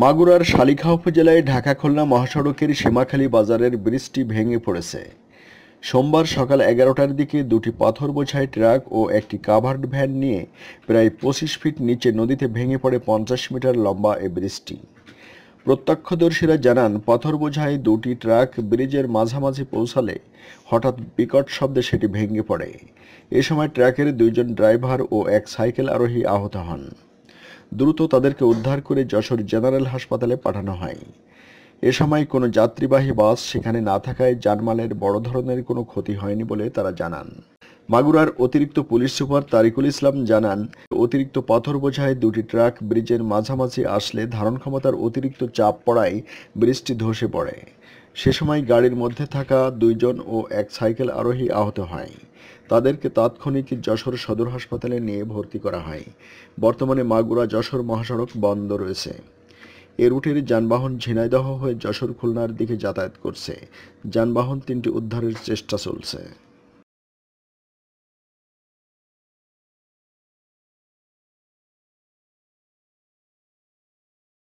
মাগুরার শালিখা উপজেলায় ঢাকা-খুলনা মহাসড়কের সীমাখালী বাজারের ব্রিজটি ভেঙে পড়েছে। সোমবার সকাল 11টার দিকে দুটি পাথর বোঝাই ট্রাক ও একটি কাভার্ড ভ্যান নিয়ে প্রায় 25 ফিট নিচে নদীতে ভেঙে পড়ে 50 মিটার লম্বা এ ব্রিজটি। প্রত্যক্ষদর্শীরা জানান, পাথর বোঝাই দুটি ট্রাক ব্রিজের মাঝামাঝি পৌঁছালে হঠাৎ বিকট শব্দে সেটি ভেঙে পড়ে। এ সময় ট্রাকের দুইজন ড্রাইভার ও এক সাইকেল আরোহী আহত হন। দ্রুত তাদেরকে উদ্ধার করে যশোর জেনারেল হাসপাতালে পাঠানো হয়। এ সময় কোনো যাত্রীবাহী বাস সেখানে না থাকায় জানমালের বড় ধরনের কোনো ক্ষতি হয়নি বলে তারা জানান। মাগুরার অতিরিক্ত পুলিশ সুপার তারিকুল ইসলাম জানান, অতিরিক্ত পাথর বোঝাই দুটি ট্রাক ব্রিজের মাঝামাঝি আসলে ধারণ ক্ষমতার অতিরিক্ত চাপ পড়ায় ব্রিজটি ধসে পড়ে। সে সময় গাড়ির মধ্যে থাকা দুইজন ও এক সাইকেল আরোহী আহত হয়। তাদেরকে তাৎক্ষণিক যশোর সদর হাসপাতালে নিয়ে ভর্তি করা হয়। বর্তমানে মাগুরা যশোর মহাসড়ক বন্ধ রয়েছে। এ রুটের যানবাহন ঝিনাইদহ হয়ে যশোর খুলনার দিকে যাতায়াত করছে। যানবাহন তিনটি উদ্ধারের চেষ্টা চলছে।